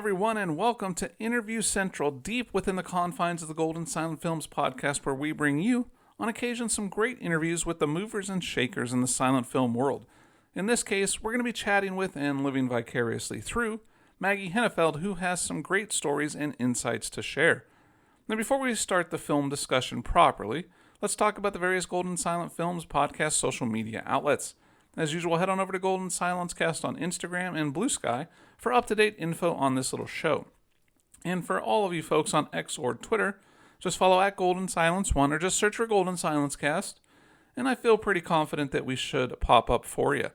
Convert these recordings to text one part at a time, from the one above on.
everyone, and welcome to Interview Central, deep within the confines of the Golden Silent Films podcast, where we bring you, on occasion, some great interviews with the movers and shakers in the silent film world. In this case, we're going to be chatting with and living vicariously through Maggie Hennefeld, who has some great stories and insights to share. Now, before we start the film discussion properly, let's talk about the various Golden Silent Films podcast social media outlets. As usual, head on over to Golden Silence Cast on Instagram and Bluesky for up-to-date info on this little show. And for all of you folks on X or Twitter, just follow at Golden Silence 1 or just search for Golden Silence Cast, and I feel pretty confident that we should pop up for you.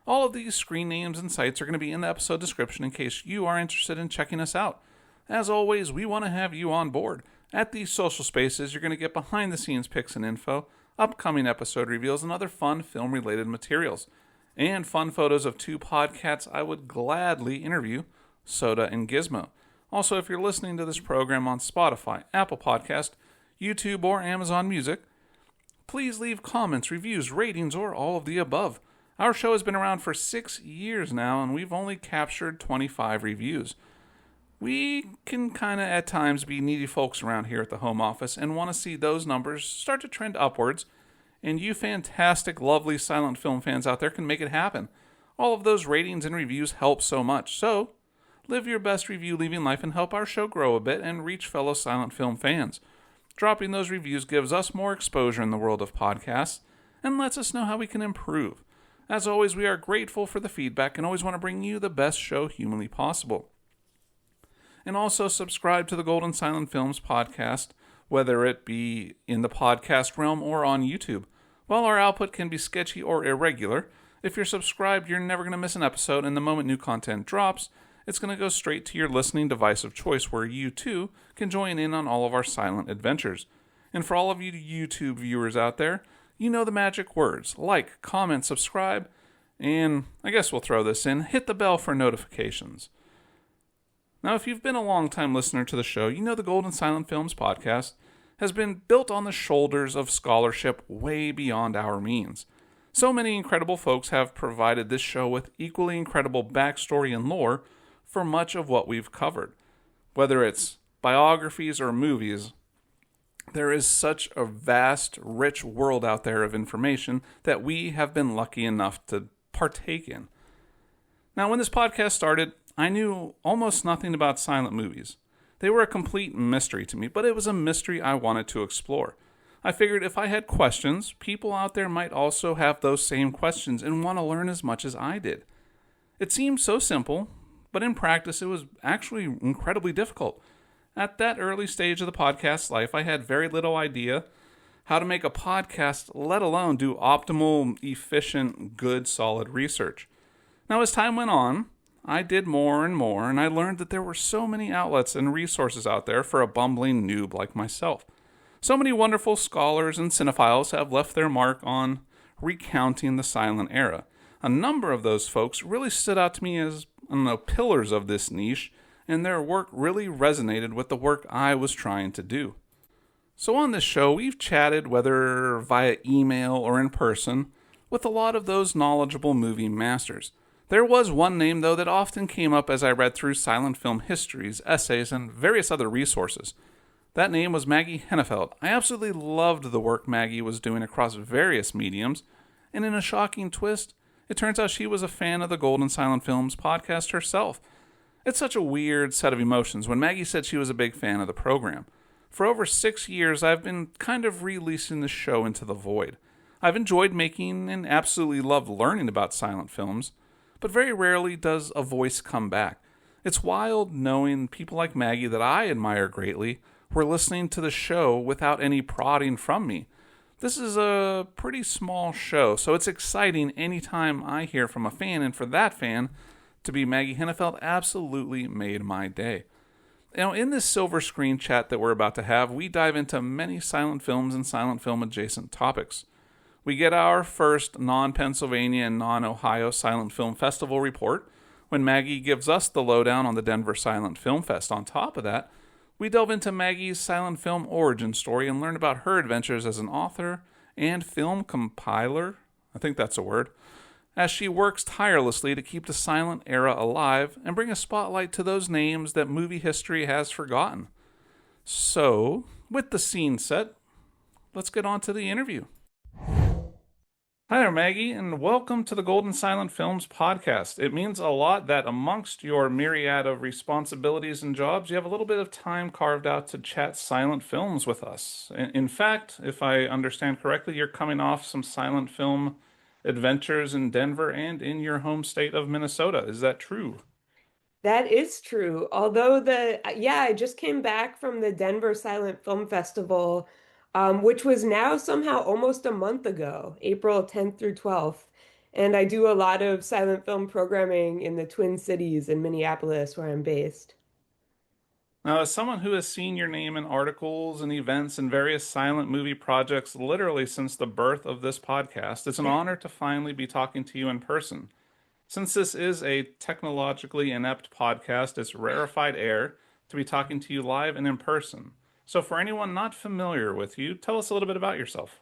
All of these screen names and sites are going to be in the episode description in case you are interested in checking us out. As always, we want to have you on board. At these social spaces, you're going to get behind-the-scenes pics and info, upcoming episode reveals, and other fun film-related materials. And fun photos of two podcasts I would gladly interview, Soda and Gizmo. Also, if you're listening to this program on Spotify, Apple Podcast, YouTube, or Amazon Music, please leave comments, reviews, ratings, or all of the above. Our show has been around for 6 years now, and we've only captured 25 reviews. We can kind of at times be needy folks around here at the home office and want to see those numbers start to trend upwards, and you fantastic, lovely silent film fans out there can make it happen. All of those ratings and reviews help so much, so live your best review-leaving life and help our show grow a bit and reach fellow silent film fans. Dropping those reviews gives us more exposure in the world of podcasts and lets us know how we can improve. As always, we are grateful for the feedback and always want to bring you the best show humanly possible. And also subscribe to the Golden Silent Films podcast, whether it be in the podcast realm or on YouTube. While our output can be sketchy or irregular, if you're subscribed, you're never going to miss an episode, and the moment new content drops, it's going to go straight to your listening device of choice, where you, too, can join in on all of our silent adventures. And for all of you YouTube viewers out there, you know the magic words: like, comment, subscribe, and I guess we'll throw this in, hit the bell for notifications. Now, if you've been a long-time listener to the show, you know the Golden Silent Films podcast has been built on the shoulders of scholarship way beyond our means. So many incredible folks have provided this show with equally incredible backstory and lore for much of what we've covered. Whether it's biographies or movies, there is such a vast, rich world out there of information that we have been lucky enough to partake in. Now, when this podcast started, I knew almost nothing about silent movies. They were a complete mystery to me, but it was a mystery I wanted to explore. I figured if I had questions, people out there might also have those same questions and want to learn as much as I did. It seemed so simple, but in practice it was actually incredibly difficult. At that early stage of the podcast's life, I had very little idea how to make a podcast, let alone do optimal, efficient, good, solid research. Now, as time went on, I did more and more, and I learned that there were so many outlets and resources out there for a bumbling noob like myself. So many wonderful scholars and cinephiles have left their mark on recounting the silent era. A number of those folks really stood out to me as, pillars of this niche, and their work really resonated with the work I was trying to do. So on this show, we've chatted, whether via email or in person, with a lot of those knowledgeable movie masters. There was one name, though, that often came up as I read through silent film histories, essays, and various other resources. That name was Maggie Hennefeld. I absolutely loved the work Maggie was doing across various mediums, and in a shocking twist, it turns out she was a fan of the Golden Silent Films podcast herself. It's such a weird set of emotions when Maggie said she was a big fan of the program. For over 6 years, I've been kind of releasing the show into the void. I've enjoyed making and absolutely loved learning about silent films, but very rarely does a voice come back. It's wild knowing people like Maggie, that I admire greatly, were listening to the show without any prodding from me. This is a pretty small show, so it's exciting anytime I hear from a fan, and for that fan to be Maggie Hennefeld absolutely made my day. Now, in this silver screen chat that we're about to have, we dive into many silent films and silent film adjacent topics. We get our first non-Pennsylvania and non-Ohio Silent Film Festival report when Maggie gives us the lowdown on the Denver Silent Film Fest. On top of that, we delve into Maggie's silent film origin story and learn about her adventures as an author and film compiler, I think that's a word, as she works tirelessly to keep the silent era alive and bring a spotlight to those names that movie history has forgotten. So, with the scene set, let's get on to the interview. Hi there, Maggie, and welcome to the Golden Silent Films podcast. It means a lot that amongst your myriad of responsibilities and jobs, you have a little bit of time carved out to chat silent films with us. In fact, if I understand correctly, you're coming off some silent film adventures in Denver and in your home state of Minnesota. Is that true? That is true. Although I just came back from the Denver Silent Film Festival, which was now somehow almost a month ago, April 10th through 12th. And I do a lot of silent film programming in the Twin Cities in Minneapolis, where I'm based. Now, as someone who has seen your name in articles and events and various silent movie projects literally since the birth of this podcast, it's an honor to finally be talking to you in person. Since this is a technologically inept podcast, it's rarefied air to be talking to you live and in person. So, for anyone not familiar with you, tell us a little bit about yourself.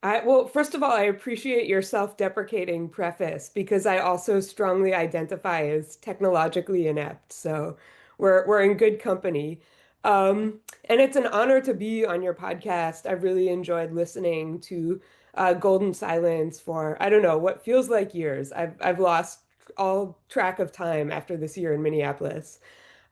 Well, first of all, I appreciate your self-deprecating preface because I also strongly identify as technologically inept. So we're in good company. And it's an honor to be on your podcast. I've really enjoyed listening to Golden Silence for, I don't know, what feels like years. I've lost all track of time after this year in Minneapolis.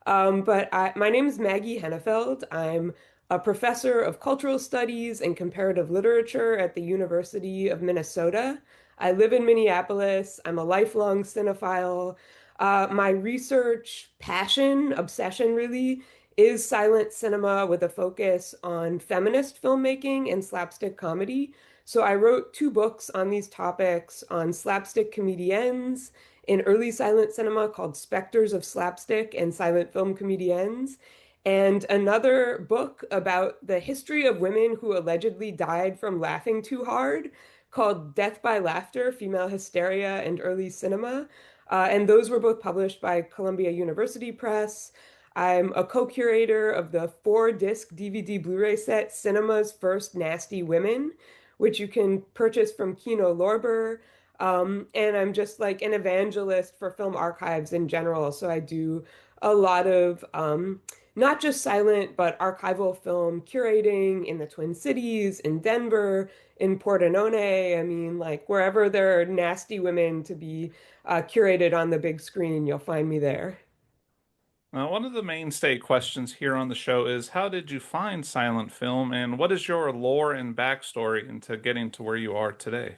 My name is Maggie Hennefeld. I'm a professor of cultural studies and comparative literature at the University of Minnesota. I live in Minneapolis. I'm a lifelong cinephile. My research passion, obsession really, is silent cinema with a focus on feminist filmmaking and slapstick comedy. So I wrote two books on these topics on slapstick comedians in early silent cinema called Spectres of Slapstick and Silent Film Comedians, and another book about the history of women who allegedly died from laughing too hard called Death by Laughter, Female Hysteria and Early Cinema. And those were both published by Columbia University Press. I'm a co-curator of the four-disc DVD Blu-ray set Cinema's First Nasty Women, which you can purchase from Kino Lorber. And I'm just like an evangelist for film archives in general. So I do a lot of not just silent, but archival film curating in the Twin Cities, in Denver, in Pordenone. I mean, like wherever there are nasty women to be curated on the big screen, you'll find me there. Now, one of the mainstay questions here on the show is how did you find silent film and what is your lore and backstory into getting to where you are today?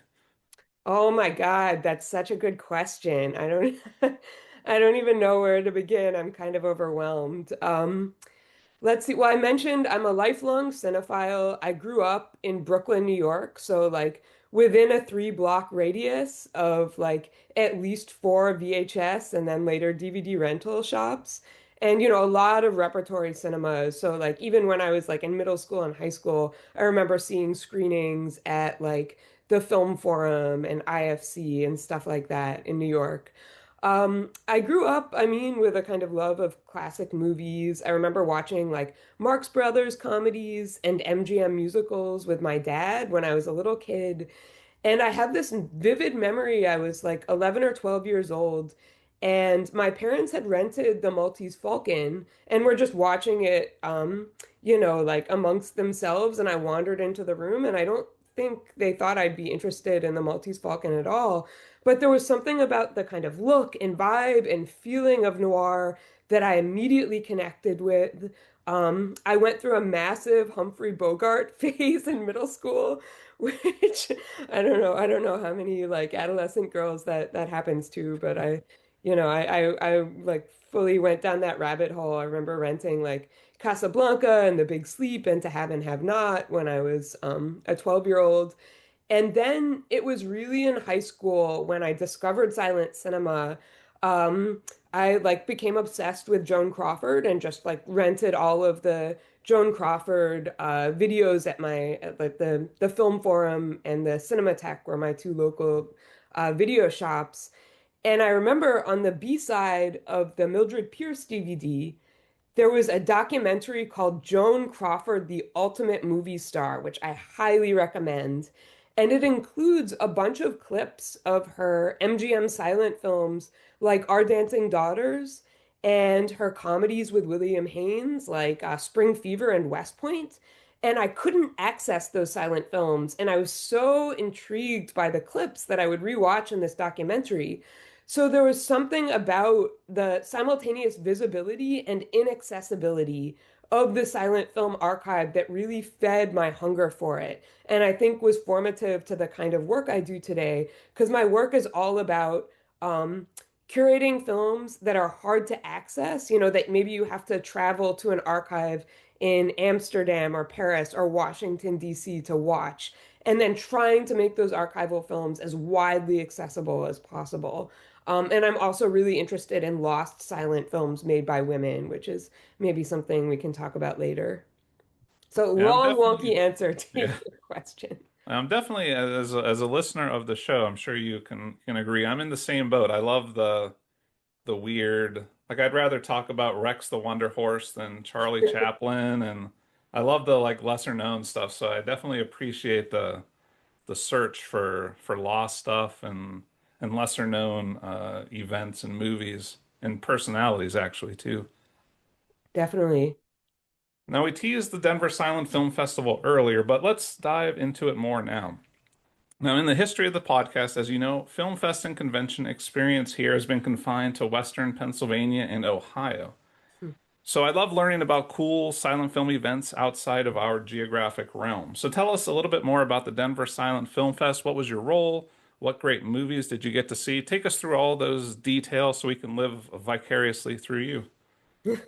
Oh my God, that's such a good question. I don't I don't even know where to begin. I'm kind of overwhelmed. Let's see. Well, I mentioned I'm a lifelong cinephile. I grew up in Brooklyn, New York, so like within a 3 block radius of like at least four VHS and then later DVD rental shops. And a lot of repertory cinemas. So like even when I was like in middle school and high school, I remember seeing screenings at like the Film Forum and IFC and stuff like that in New York. I grew up, I mean, with a kind of love of classic movies. I remember watching like Marx Brothers comedies and MGM musicals with my dad when I was a little kid. And I have this vivid memory. I was like 11 or 12 years old, and my parents had rented the Maltese Falcon and were just watching it, like amongst themselves. And I wandered into the room, and I don't think they thought I'd be interested in the Maltese Falcon at all. But there was something about the kind of look and vibe and feeling of noir that I immediately connected with. I went through a massive Humphrey Bogart phase in middle school, which I don't know how many like adolescent girls that happens to, but I like fully went down that rabbit hole. I remember renting like Casablanca and The Big Sleep and To Have and Have Not when I was a 12-year-old. And then it was really in high school when I discovered silent cinema. Um, I like became obsessed with Joan Crawford and just like rented all of the Joan Crawford videos at like the Film Forum and the Cinematheque were my two local video shops. And I remember on the B side of the Mildred Pierce DVD, there was a documentary called Joan Crawford, the Ultimate Movie Star, which I highly recommend. And it includes a bunch of clips of her MGM silent films like Our Dancing Daughters and her comedies with William Haynes like Spring Fever and West Point. And I couldn't access those silent films. And I was so intrigued by the clips that I would rewatch in this documentary. So there was something about the simultaneous visibility and inaccessibility of the silent film archive that really fed my hunger for it. And I think was formative to the kind of work I do today, because my work is all about um, curating films that are hard to access, that maybe you have to travel to an archive in Amsterdam or Paris or Washington, D.C. to watch, and then trying to make those archival films as widely accessible as possible. And I'm also really interested in lost silent films made by women, which is maybe something we can talk about later. So Yeah, I'm long, wonky definitely answer to yeah. your question. I'm definitely as a listener of the show, I'm sure you can agree. I'm in the same boat. I love the weird, like I'd rather talk about Rex the Wonder Horse than Charlie Chaplin, and I love the like lesser known stuff. So I definitely appreciate the search for lost stuff and lesser known events and movies and personalities actually too. Definitely. Now we teased the Denver Silent Film Festival earlier, but let's dive into it more now. Now, in the history of the podcast, as you know, Film Fest and convention experience here has been confined to Western Pennsylvania and Ohio. So I love learning about cool silent film events outside of our geographic realm. So tell us a little bit more about the Denver Silent Film Fest. What was your role? What great movies did you get to see? Take us through all those details so we can live vicariously through you.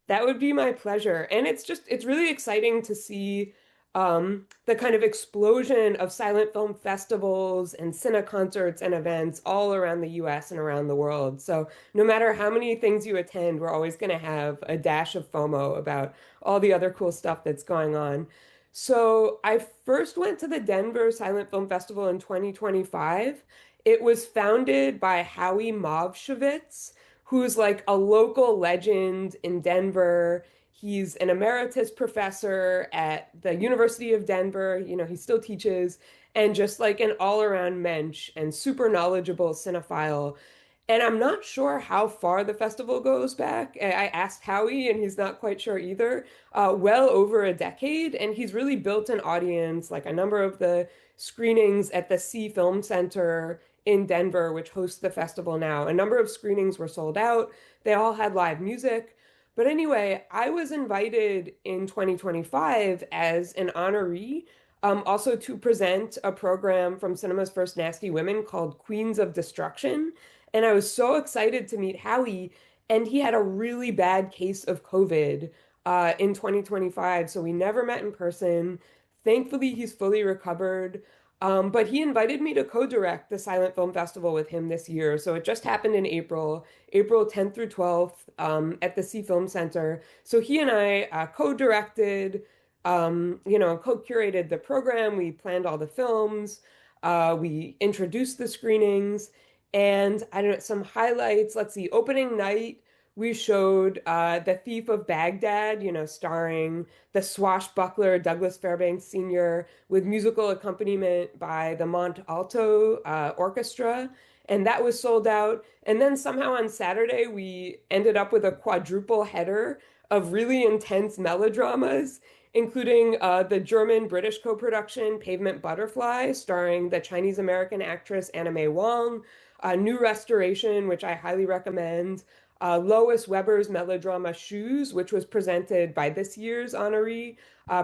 That would be my pleasure. And it's really exciting to see the kind of explosion of silent film festivals and cine concerts and events all around the US and around the world. So no matter how many things you attend, we're always going to have a dash of FOMO about all the other cool stuff that's going on. So I first went to the Denver Silent Film Festival in 2025. It was founded by Howie Movshevitz, who's like a local legend in Denver. He's an emeritus professor at the University of Denver. He still teaches, and just like an all-around mensch and super knowledgeable cinephile. And I'm not sure how far the festival goes back. I asked Howie, and he's not quite sure either. Well over a decade, and he's really built an audience, like a number of the screenings at the C Film Center in Denver, which hosts the festival now. A number of screenings were sold out. They all had live music. But anyway, I was invited in 2025 as an honoree, also to present a program from Cinema's First Nasty Women called Queens of Destruction. And I was so excited to meet Howie, and he had a really bad case of COVID in 2025, so we never met in person. Thankfully, he's fully recovered. But he invited me to co-direct the Silent Film Festival with him this year. So it just happened in April, April 10th through 12th, at the C Film Center. So he and I co-directed, co-curated the program. We planned all the films. We introduced the screenings. And I don't know, some highlights. Let's see, opening night, we showed The Thief of Baghdad, starring the swashbuckler Douglas Fairbanks Sr. with musical accompaniment by the Mont Alto Orchestra. And that was sold out. And then somehow on Saturday, we ended up with a quadruple header of really intense melodramas, including the German-British co-production Pavement Butterfly, starring the Chinese-American actress Anna May Wong, a new restoration, which I highly recommend, Lois Weber's melodrama Shoes, which was presented by this year's honoree,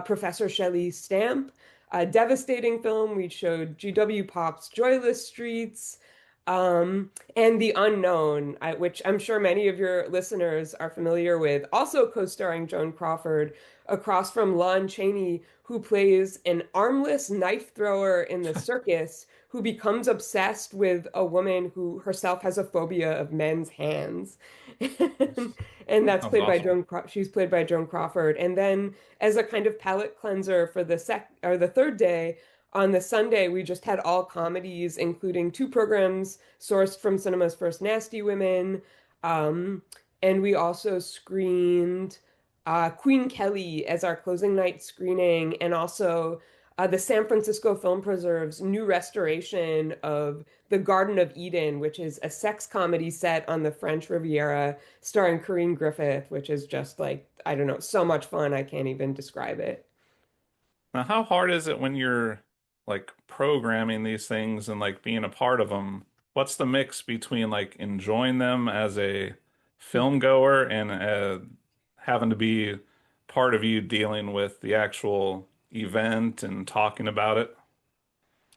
Professor Shelley Stamp. A devastating film, we showed G.W. Pop's Joyless Streets, and The Unknown, which I'm sure many of your listeners are familiar with, also co-starring Joan Crawford, across from Lon Chaney, who plays an armless knife thrower in the circus who becomes obsessed with a woman who herself has a phobia of men's hands. And that's Sounds played by awesome. She's played by Joan Crawford. And then as a kind of palate cleanser for the third day, on the Sunday, we just had all comedies, including two programs sourced from Cinema's First Nasty Women. Um, and we also screened Queen Kelly as our closing night screening, and also the San Francisco Film Preserve's new restoration of The Garden of Eden, which is a sex comedy set on the French Riviera starring Corinne Griffith, which is just like, I don't know, so much fun. I can't even describe it. Now, how hard is it when you're like programming these things and like being a part of them? What's the mix between like enjoying them as a film goer and having to be part of you dealing with the actual event and talking about it?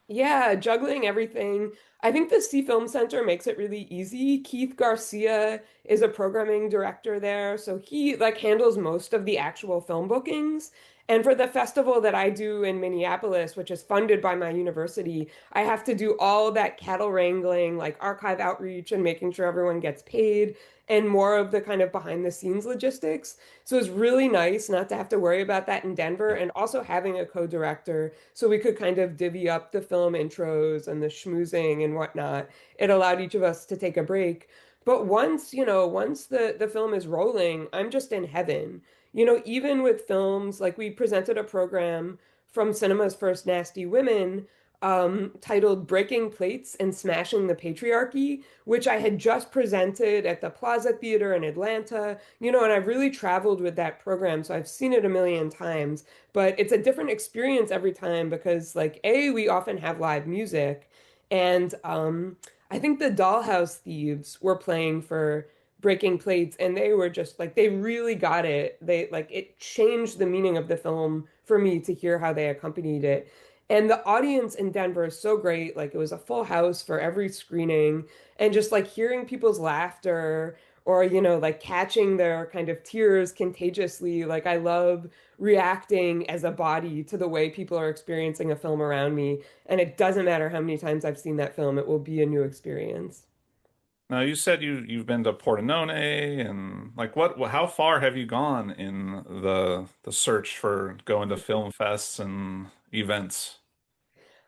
Yeah, juggling everything. I think the C Film Center makes it really easy. Keith Garcia is a programming director there, so he like handles most of the actual film bookings. And for the festival that I do in Minneapolis, which is funded by my university, I have to do all that cattle wrangling, like archive outreach and making sure everyone gets paid and more of the kind of behind the scenes logistics. So it's really nice not to have to worry about that in Denver and also having a co-director so we could kind of divvy up the film intros and the schmoozing and whatnot. It allowed each of us to take a break. But once, once the film is rolling, I'm just in heaven. Even with films, like we presented a program from Cinema's First Nasty Women titled Breaking Plates and Smashing the Patriarchy, which I had just presented at the Plaza Theater in Atlanta, and I've really traveled with that program, so I've seen it a million times, but it's a different experience every time because, like, A, we often have live music, and I think the Dollhouse Thieves were playing for Breaking Plates, and they were just like, they really got it. They like it changed the meaning of the film for me to hear how they accompanied it. And the audience in Denver is so great. Like it was a full house for every screening. And just like hearing people's laughter or, like catching their kind of tears contagiously. Like I love reacting as a body to the way people are experiencing a film around me. And it doesn't matter how many times I've seen that film, it will be a new experience. Now, you said you've been to Pordenone and like how far have you gone in the search for going to film fests and events?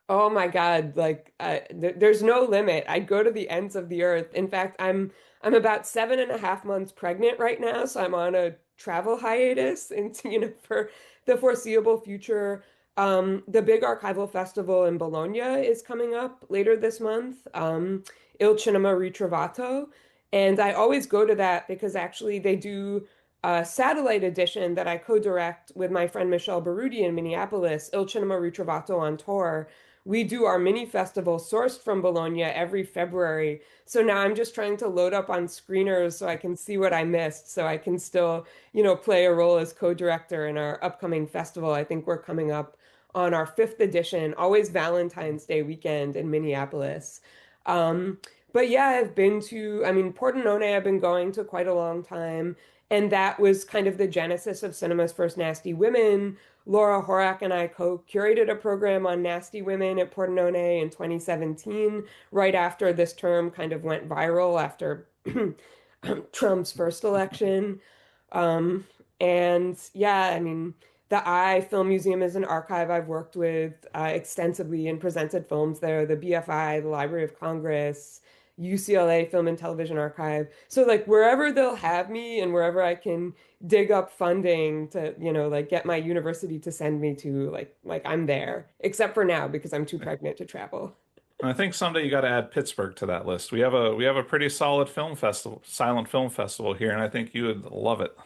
Oh my God, like there's no limit. I go to the ends of the earth. In fact, I'm about 7.5 months pregnant right now, so I'm on a travel hiatus into, for the foreseeable future. The big archival festival in Bologna is coming up later this month, Il Cinema Ritrovato. And I always go to that because actually they do a satellite edition that I co-direct with my friend Michelle Barudi in Minneapolis, Il Cinema Ritrovato on tour. We do our mini festival sourced from Bologna every February. So now I'm just trying to load up on screeners so I can see what I missed, so I can still, play a role as co-director in our upcoming festival. I think we're coming up on our fifth edition, always Valentine's Day weekend in Minneapolis. Um, but yeah, I mean, Pordenone I've been going to quite a long time. And that was kind of the genesis of Cinema's First Nasty Women. Laura Horak and I co-curated a program on nasty women at Pordenone in 2017, right after this term kind of went viral after Trump's first election. Um, and yeah, I mean, the Eye Film Museum is an archive I've worked with extensively and presented films there. The BFI, the Library of Congress, UCLA Film and Television Archive. So like wherever they'll have me and wherever I can dig up funding to, like get my university to send me to, like I'm there. Except for now because I'm too pregnant to travel. And I think someday you got to add Pittsburgh to that list. We have a pretty solid film festival, silent film festival here, and I think you would love it.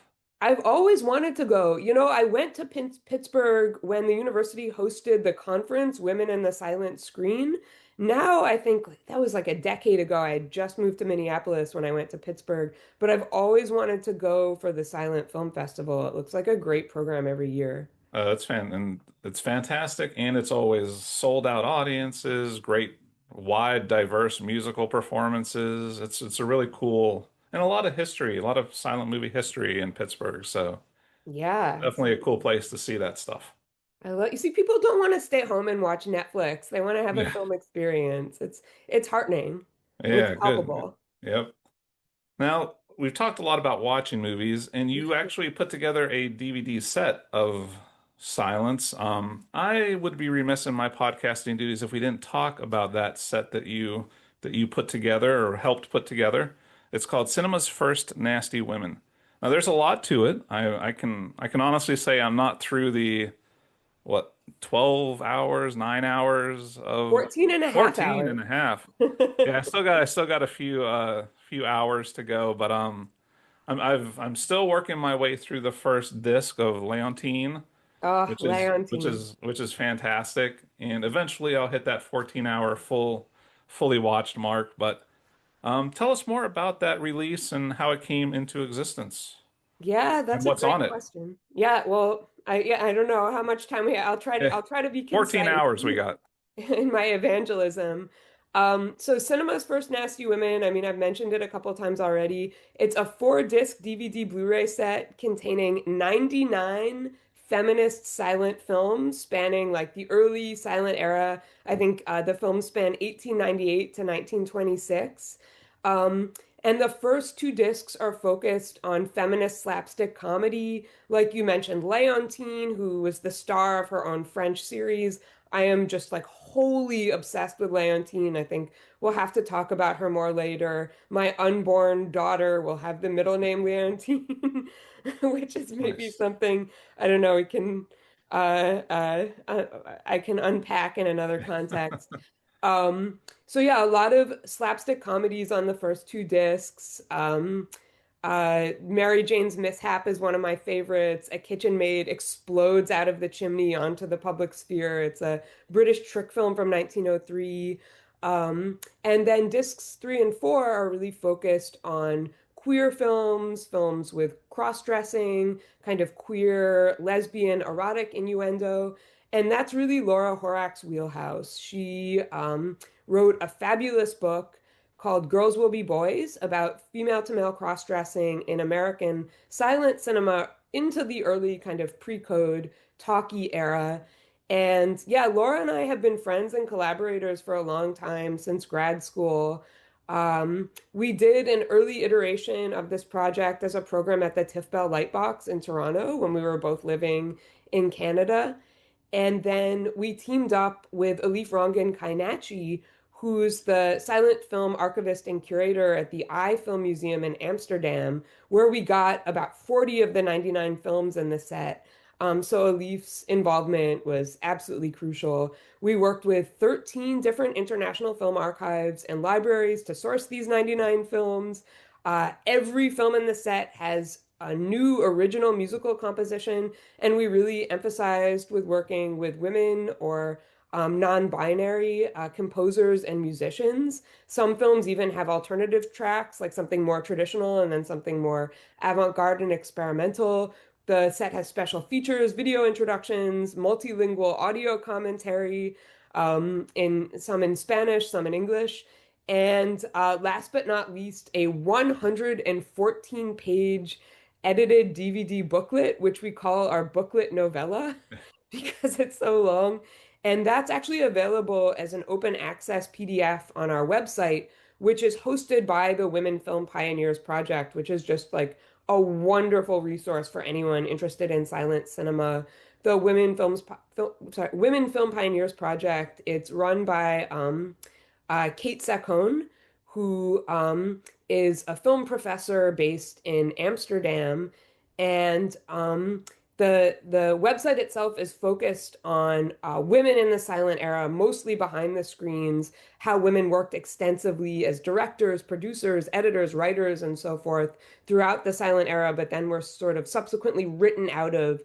I've always wanted to go. I went to Pittsburgh when the university hosted the conference, Women in the Silent Screen. Now, I think that was like a decade ago. I had just moved to Minneapolis when I went to Pittsburgh, but I've always wanted to go for the Silent Film Festival. It looks like a great program every year. It's fantastic, and it's always sold out audiences, great, wide, diverse musical performances. It's a really cool and a lot of history, a lot of silent movie history in Pittsburgh. So Yeah. definitely a cool place to see that stuff. You see, people don't want to stay home and watch Netflix. They want to have a Yeah, film experience. It's heartening and it's yeah, good. palpable. Yep. Now, we've talked a lot about watching movies, and you actually put together a DVD set of silence. I would be remiss in my podcasting duties if we didn't talk about that set that you put together or helped put together. It's called Cinema's First Nasty Women. Now, there's a lot to it. I can honestly say I'm not through what, 12 hours, 9 hours of 14 and a half 14 hours. and a half. Yeah, I still got a few hours to go, but I'm still working my way through the first disc of Leontine, Oh, which is Leontine. fantastic, and eventually I'll hit that 14-hour fully watched mark. But tell us more about that release and how it came into existence Yeah, and that's a what's on great it. question. Yeah, well, I don't know how much time we Eh, I'll try to be 14 concise hours we got. in my evangelism. So Cinema's First Nasty Women, I mean, I've mentioned it a couple times already. It's a four-disc DVD Blu-ray set containing 99 feminist silent films spanning like the early silent era. I think the films span 1898 to 1926. Um, and the first two discs are focused on feminist slapstick comedy. Like you mentioned, Leontine, who was the star of her own French series. I am just like wholly obsessed with Leontine. I think we'll have to talk about her more later. My unborn daughter will have the middle name Leontine, which is maybe Nice. something I don't know. We can I can unpack in another context. So yeah, a lot of slapstick comedies on the first two discs. Mary Jane's Mishap is one of my favorites. A kitchen maid explodes out of the chimney onto the public sphere. It's a British trick film from 1903. And then discs three and four are really focused on queer films, films with cross-dressing, kind of queer, lesbian, erotic innuendo. And that's really Laura Horak's wheelhouse. She wrote a fabulous book called Girls Will Be Boys about female to male cross dressing in American silent cinema into the early kind of pre code talkie era. And yeah, Laura and I have been friends and collaborators for a long time since grad school. We did an early iteration of this project as a program at the Tiff Bell Lightbox in Toronto when we were both living in Canada. And then we teamed up with Elif Rangan Kainachi, who's the silent film archivist and curator at the I Film Museum in Amsterdam, where we got about 40 of the 99 films in the set. So Elif's involvement was absolutely crucial. We worked with 13 different international film archives and libraries to source these 99 films. Every film in the set has a new original musical composition, and we really emphasized with working with women or non-binary composers and musicians. Some films even have alternative tracks, like something more traditional and then something more avant-garde and experimental. The set has special features, video introductions, multilingual audio commentary, in some in Spanish, some in English. And last but not least, a 114-page edited DVD booklet, which we call our booklet novella because it's so long. And that's actually available as an open access PDF on our website, which is hosted by the Women Film Pioneers Project, which is just like a wonderful resource for anyone interested in silent cinema. The Women Film Pioneers Project, it's run by Kate Saccone, who is a film professor based in Amsterdam, and the website itself is focused on women in the silent era, mostly behind the screens, how women worked extensively as directors, producers, editors, writers, and so forth throughout the silent era, but then were sort of subsequently written out of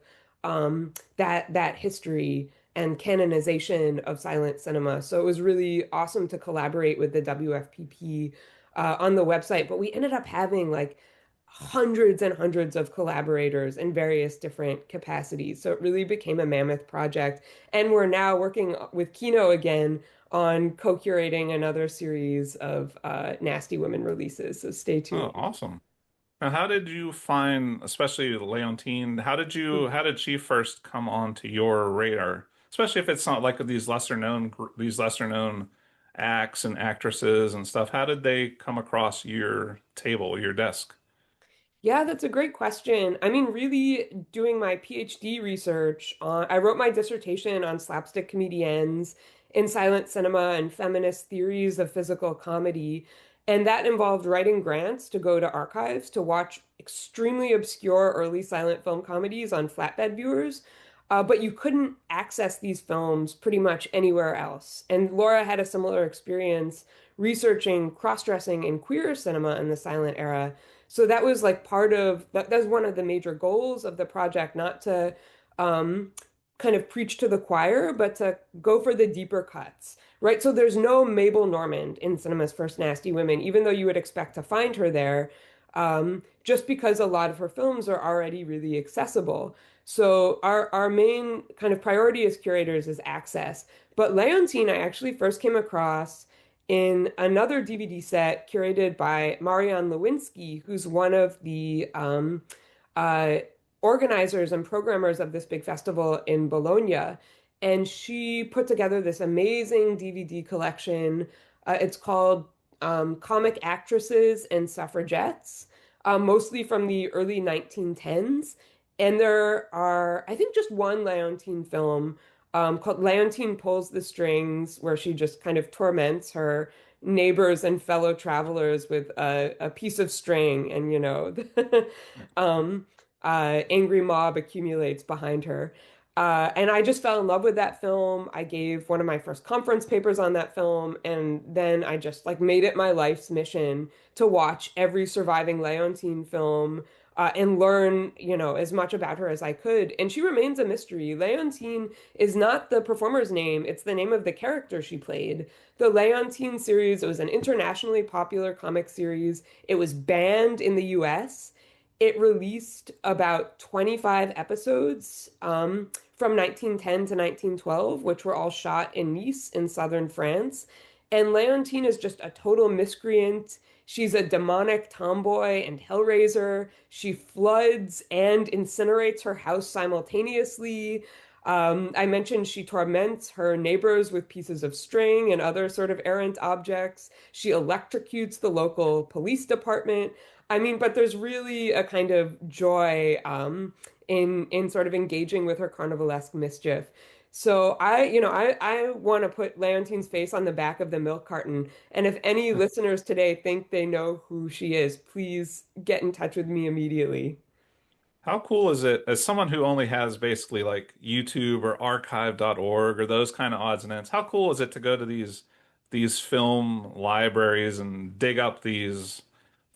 that history and canonization of silent cinema. So it was really awesome to collaborate with the WFPP on the website. But we ended up having like hundreds and hundreds of collaborators in various different capacities. So it really became a mammoth project. And we're now working with Kino again on co-curating another series of Nasty Women releases. So stay Oh, tuned. awesome. Now, how did you find, especially Leontine, how did she first come onto your radar? Especially if it's not like these lesser known acts and actresses and stuff. How did they come across your table, your desk? Yeah, that's a great question. I mean, really doing my PhD research on, I wrote my dissertation on slapstick comedians in silent cinema and feminist theories of physical comedy. And that involved writing grants to go to archives to watch extremely obscure early silent film comedies on flatbed viewers. but you couldn't access these films pretty much anywhere else. And Laura had a similar experience researching cross-dressing in queer cinema in the silent era. So that was like part of that. That's one of the major goals of the project, not to um, kind of preach to the choir, but to go for the deeper cuts, right? So there's no Mabel Normand in Cinema's First Nasty Women, even though you would expect to find her there, just because a lot of her films are already really accessible. So our main kind of priority as curators is access. But Leontine, I actually first came across in another DVD set curated by Marianne Lewinsky, who's one of the uh, organizers and programmers of this big festival in Bologna. And she put together this amazing DVD collection. It's called Comic Actresses and Suffragettes, mostly from the early 1910s. And there are, I think, just one Leontine film called Leontine Pulls the Strings, where she just kind of torments her neighbors and fellow travelers with a piece of string, and um, angry mob accumulates behind her. And I just fell in love with that film. I gave one of my first conference papers on that film, and then I just like made it my life's mission to watch every surviving Leontine film and learn, as much about her as I could. And she remains a mystery. Leontine is not the performer's name, it's the name of the character she played. The Leontine series, it was an internationally popular comic series. It was banned in the US. It released about 25 episodes from 1910 to 1912, which were all shot in Nice in southern France. And Leontine is just a total miscreant. She's a demonic tomboy and hellraiser. She floods and incinerates her house simultaneously. I mentioned she torments her neighbors with pieces of string and other sort of errant objects. She electrocutes the local police department. I mean, but there's really a kind of joy in sort of engaging with her carnivalesque mischief. So I want to put Leontine's face on the back of the milk carton. And if any listeners today think they know who she is, please get in touch with me immediately. How cool is it as someone who only has basically like YouTube or archive.org or those kind of odds and ends? How cool is it to go to these film libraries and dig up these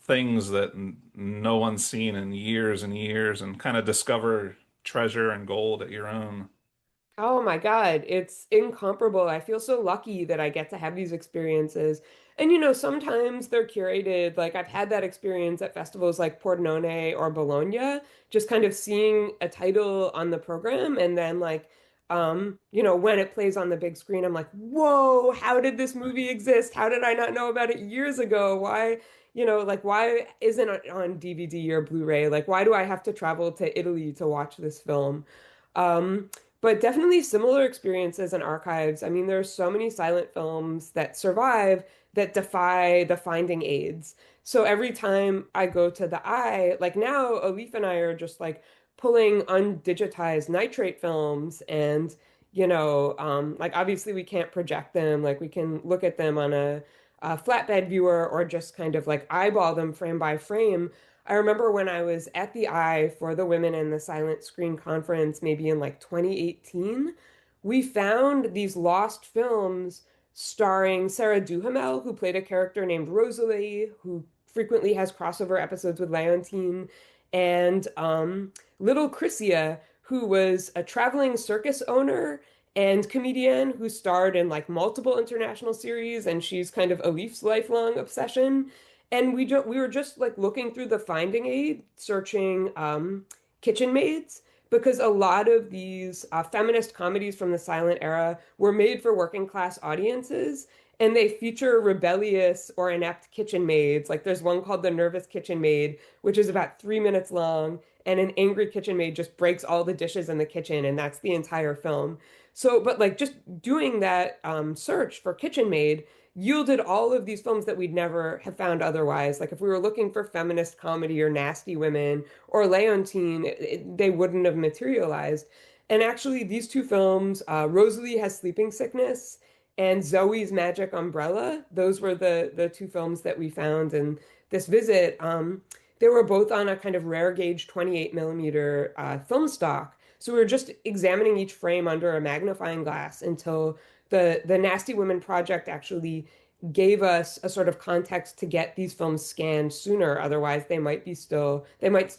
things that no one's seen in years and years and kind of discover treasure and gold at your own? Oh my God, it's incomparable. I feel so lucky that I get to have these experiences. And sometimes they're curated. Like I've had that experience at festivals like Pordenone or Bologna, just kind of seeing a title on the program and then like when it plays on the big screen, I'm like, whoa, how did this movie exist? How did I not know about it years ago? Why, like why isn't it on DVD or Blu-ray? Like why do I have to travel to Italy to watch this film? Um, but definitely similar experiences and archives. I mean, there are so many silent films that survive that defy the finding aids. So every time I go to the eye, like now, Alif and I are just like pulling undigitized nitrate films and, like obviously we can't project them. Like we can look at them on a flatbed viewer or just kind of like eyeball them frame by frame. I remember when I was at the Eye for the Women in the Silent Screen conference, maybe in like 2018, we found these lost films starring Sarah Duhamel, who played a character named Rosalie, who frequently has crossover episodes with Leontine, and Little Chrysia, who was a traveling circus owner and comedian who starred in like multiple international series, and she's kind of Alif's lifelong obsession. And we were just like looking through the finding aid, searching kitchen maids, because a lot of these feminist comedies from the silent era were made for working class audiences, and they feature rebellious or inept kitchen maids. Like there's one called The Nervous Kitchen Maid, which is about 3 minutes long, and an angry kitchen maid just breaks all the dishes in the kitchen, and that's the entire film. So, but like just doing that search for kitchen maid yielded all of these films that we'd never have found otherwise. Like if we were looking for feminist comedy or nasty women or Leontine, they wouldn't have materialized. And actually, these two films, Rosalie Has Sleeping Sickness and Zoe's Magic Umbrella, those were the two films that we found in this visit. They were both on a kind of rare gauge 28 millimeter film stock. So we were just examining each frame under a magnifying glass until the Nasty Women project actually gave us a sort of context to get these films scanned sooner. Otherwise, they might still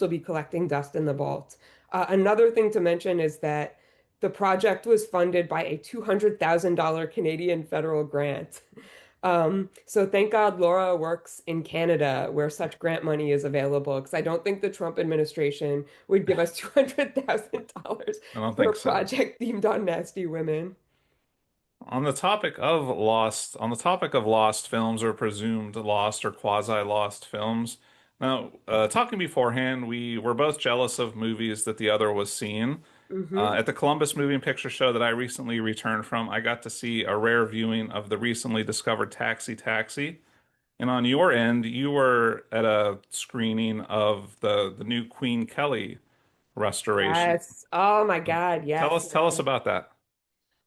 be collecting dust in the vault. Another thing to mention is that the project was funded by a $200,000 Canadian federal grant. So thank God Laura works in Canada where such grant money is available, because I don't think the Trump administration would give us $200,000 I don't for think a so. project themed on nasty women. On the topic of lost films or presumed lost or quasi-lost films. Now, talking beforehand, we were both jealous of movies that the other was seeing. Hmm. At the Columbus Moving Picture Show that I recently returned from, I got to see a rare viewing of the recently discovered Taxi Taxi. And on your end, you were at a screening of the new Queen Kelly restoration. Yes. Oh my God. Yes. Tell us Yes. about that.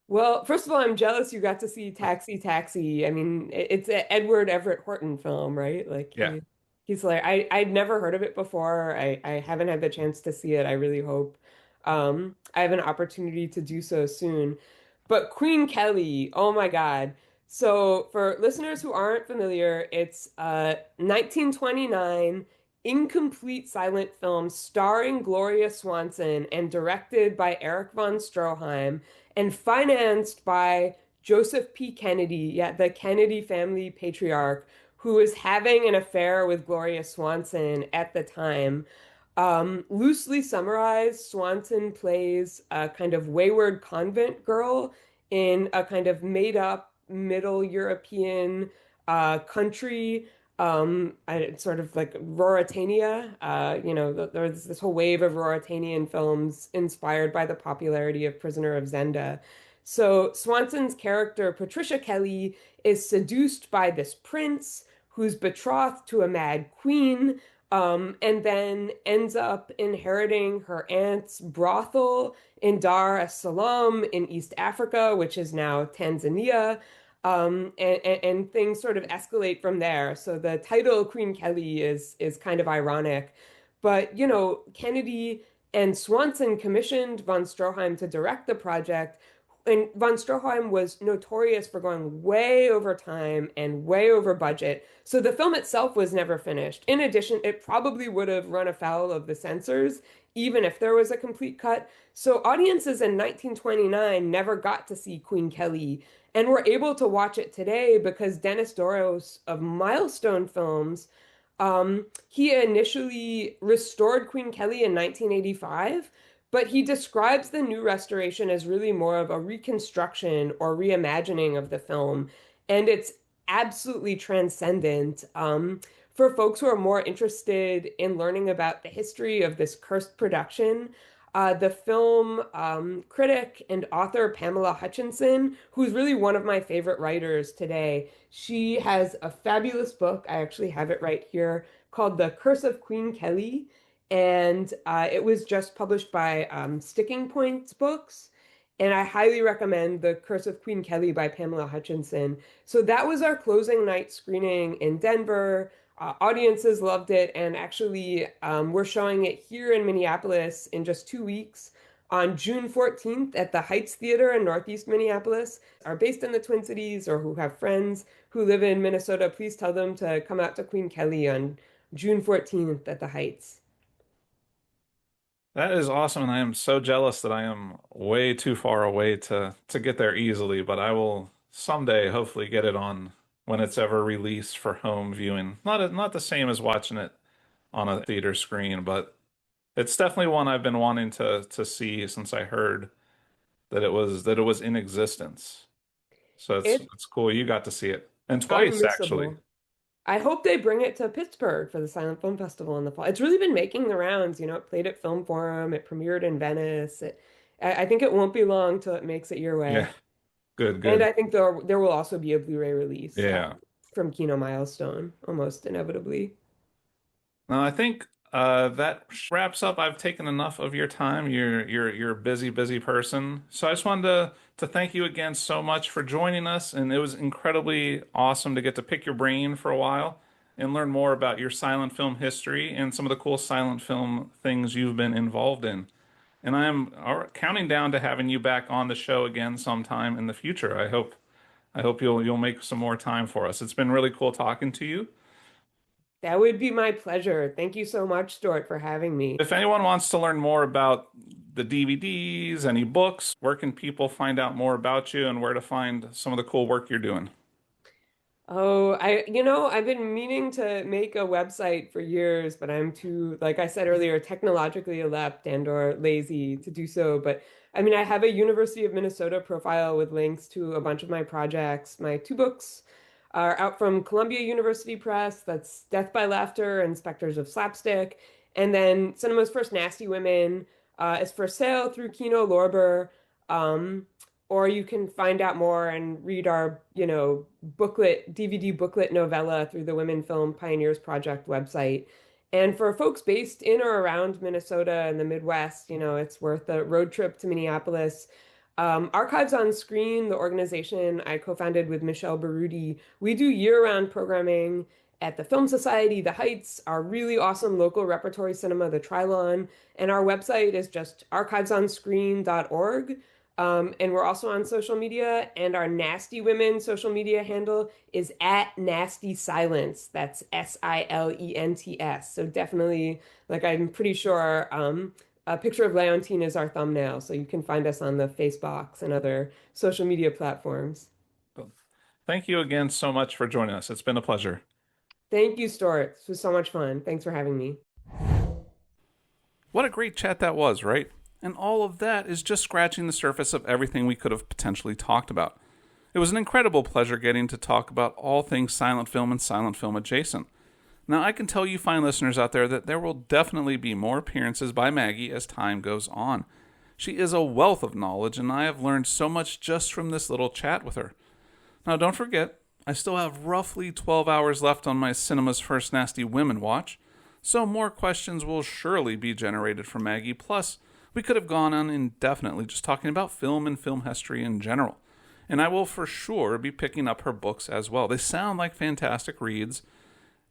Well, first of all, I'm jealous you got to see Taxi Taxi. I mean, it's an Edward Everett Horton film, right? Like Yeah. he's like I'd never heard of it before. I haven't had the chance to see it. I really hope I have an opportunity to do so soon. But Queen Kelly, oh my God. So for listeners who aren't familiar, it's a 1929 incomplete silent film starring Gloria Swanson and directed by Eric von Stroheim and financed by Joseph P. Kennedy, yeah, the Kennedy family patriarch, who was having an affair with Gloria Swanson at the time. Loosely summarized, Swanson plays a kind of wayward convent girl in a kind of made up Middle European country, sort of like Ruritania. There's this whole wave of Ruritanian films inspired by the popularity of Prisoner of Zenda. So Swanson's character, Patricia Kelly, is seduced by this prince who's betrothed to a mad queen, and then ends up inheriting her aunt's brothel in Dar es Salaam in East Africa, which is now Tanzania. And things sort of escalate from there. So the title Queen Kelly is kind of ironic. But, Kennedy and Swanson commissioned von Stroheim to direct the project. And von Stroheim was notorious for going way over time and way over budget. So the film itself was never finished. In addition, it probably would have run afoul of the censors, even if there was a complete cut. So audiences in 1929 never got to see Queen Kelly, and we're able to watch it today because Dennis Doros of Milestone Films, he initially restored Queen Kelly in 1985, but he describes the new restoration as really more of a reconstruction or reimagining of the film, and it's absolutely transcendent. For folks who are more interested in learning about the history of this cursed production, the film critic and author Pamela Hutchinson, who's really one of my favorite writers today, she has a fabulous book. I actually have it right here called The Curse of Queen Kelly. And it was just published by Sticking Points Books. And I highly recommend The Curse of Queen Kelly by Pamela Hutchinson. So that was our closing night screening in Denver. Audiences loved it, and actually, we're showing it here in Minneapolis in just 2 weeks on June 14th at the Heights Theater in Northeast Minneapolis. Are based in the Twin Cities or who have friends who live in Minnesota, please tell them to come out to Queen Kelly on June 14th at the Heights. That is awesome, and I am so jealous that I am way too far away to get there easily, but I will someday hopefully get it on when it's ever released for home viewing. Not the same as watching it on a theater screen, but it's definitely one I've been wanting to see since I heard that it was in existence. So It's it's cool you got to see it. And twice actually. unmissable. I hope they bring it to Pittsburgh for the Silent Film Festival in the fall. It's really been making the rounds. It played at Film Forum, it premiered in Venice. I think it won't be long till it makes it your Yeah, way. And good. I think there will also be a Blu-ray release Yeah. from Kino Milestone, almost inevitably. Now, I think that wraps up. I've taken enough of your time. You're a busy person. So I just wanted to thank you again so much for joining us, and it was incredibly awesome to get to pick your brain for a while and learn more about your silent film history and some of the cool silent film things you've been involved in. And I'm counting down to having you back on the show again sometime in the future. I hope you'll make some more time for us. It's been really cool talking to you. That would be my pleasure. Thank you so much, Stuart, for having me. If anyone wants to learn more about the DVDs, any books, where can people find out more about you and where to find some of the cool work you're doing? Oh, I've been meaning to make a website for years, but I'm too, like I said earlier, technologically adept and or lazy to do so. But I mean, I have a University of Minnesota profile with links to a bunch of my projects. My two books are out from Columbia University Press. That's Death by Laughter and Specters of Slapstick. And then Cinema's First Nasty Women is for sale through Kino Lorber. Um, or you can find out more and read our, booklet, DVD booklet novella through the Women Film Pioneers Project website. And for folks based in or around Minnesota and the Midwest, it's worth a road trip to Minneapolis. Archives on Screen, the organization I co-founded with Michelle Baroudi, we do year-round programming at the Film Society, the Heights, our really awesome local repertory cinema, the Trilon, and our website is just archivesonscreen.org. And we're also on social media, and our Nasty Women social media handle is at Nasty Silence. That's Silents. So definitely, like I'm pretty sure, a picture of Leontine is our thumbnail, so you can find us on the Facebooks and other social media platforms. Thank you again so much for joining us. It's been a pleasure. Thank you, Stuart. This was so much fun. Thanks for having me. What a great chat that was, right? And all of that is just scratching the surface of everything we could have potentially talked about. It was an incredible pleasure getting to talk about all things silent film and silent film adjacent. Now, I can tell you fine listeners out there that there will definitely be more appearances by Maggie as time goes on. She is a wealth of knowledge, and I have learned so much just from this little chat with her. Now, don't forget, I still have roughly 12 hours left on my Cinema's First Nasty Women watch, so more questions will surely be generated from Maggie, plus we could have gone on indefinitely just talking about film and film history in general. And I will for sure be picking up her books as well. They sound like fantastic reads,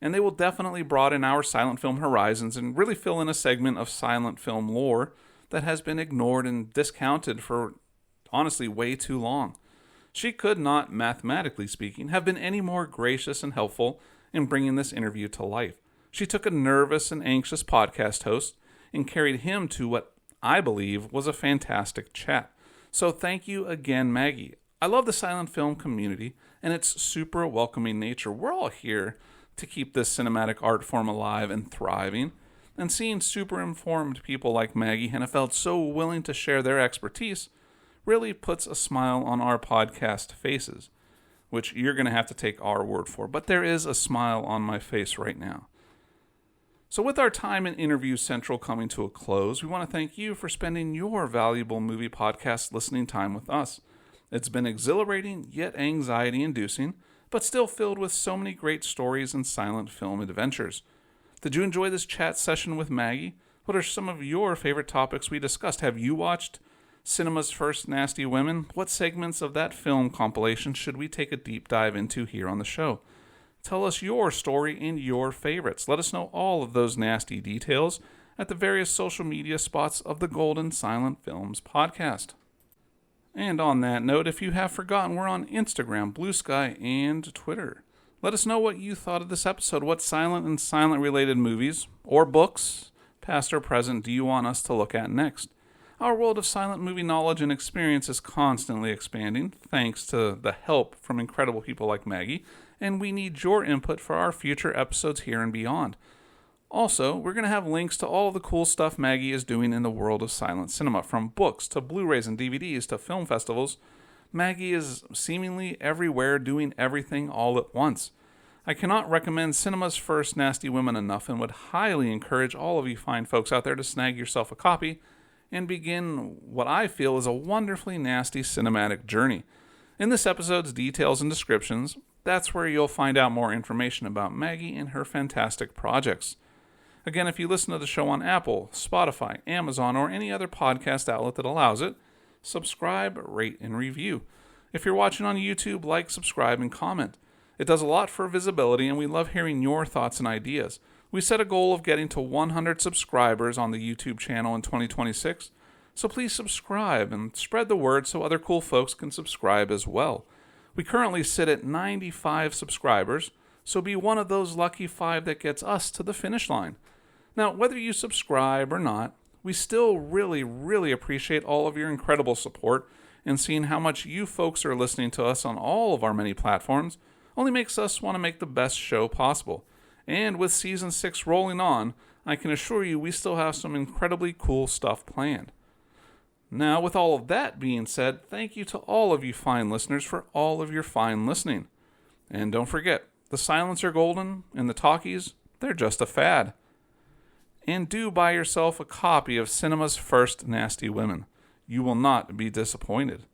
and they will definitely broaden our silent film horizons and really fill in a segment of silent film lore that has been ignored and discounted for, honestly, way too long. She could not, mathematically speaking, have been any more gracious and helpful in bringing this interview to life. She took a nervous and anxious podcast host and carried him to what I believe was a fantastic chat. So thank you again, Maggie. I love the silent film community and its super welcoming nature. We're all here to keep this cinematic art form alive and thriving, and seeing super informed people like Maggie Hennefeld so willing to share their expertise really puts a smile on our podcast faces, which you're going to have to take our word for, but there is a smile on my face right now. So with our time in Interview Central coming to a close, we want to thank you for spending your valuable movie podcast listening time with us. It's been exhilarating, yet anxiety-inducing, but still filled with so many great stories and silent film adventures. Did you enjoy this chat session with Maggie? What are some of your favorite topics we discussed? Have you watched Cinema's First Nasty Women? What segments of that film compilation should we take a deep dive into here on the show? Tell us your story and your favorites. Let us know all of those nasty details at the various social media spots of the Golden Silent Films podcast. And on that note, if you have forgotten, we're on Instagram, Bluesky, and Twitter. Let us know what you thought of this episode. What silent and silent-related movies, or books, past or present, do you want us to look at next? Our world of silent movie knowledge and experience is constantly expanding, thanks to the help from incredible people like Maggie, and we need your input for our future episodes here and beyond. Also, we're going to have links to all of the cool stuff Maggie is doing in the world of silent cinema, from books to Blu Rays and DVDs to film festivals. Maggie is seemingly everywhere doing everything all at once. I cannot recommend Cinema's First Nasty Women enough and would highly encourage all of you fine folks out there to snag yourself a copy and begin what I feel is a wonderfully nasty cinematic journey. In this episode's details and descriptions, that's where you'll find out more information about Maggie and her fantastic projects. Again, if you listen to the show on Apple, Spotify, Amazon, or any other podcast outlet that allows it, subscribe, rate, and review. If you're watching on YouTube, like, subscribe, and comment. It does a lot for visibility, and we love hearing your thoughts and ideas. We set a goal of getting to 100 subscribers on the YouTube channel in 2026. So please subscribe and spread the word so other cool folks can subscribe as well. We currently sit at 95 subscribers, so be one of those lucky 5 that gets us to the finish line. Now, whether you subscribe or not, we still really appreciate all of your incredible support, and seeing how much you folks are listening to us on all of our many platforms only makes us want to make the best show possible. And with Season 6 rolling on, I can assure you we still have some incredibly cool stuff planned. Now, with all of that being said, thank you to all of you fine listeners for all of your fine listening. And don't forget, the silents are golden, and the talkies, they're just a fad. And do buy yourself a copy of Cinema's First Nasty Women. You will not be disappointed.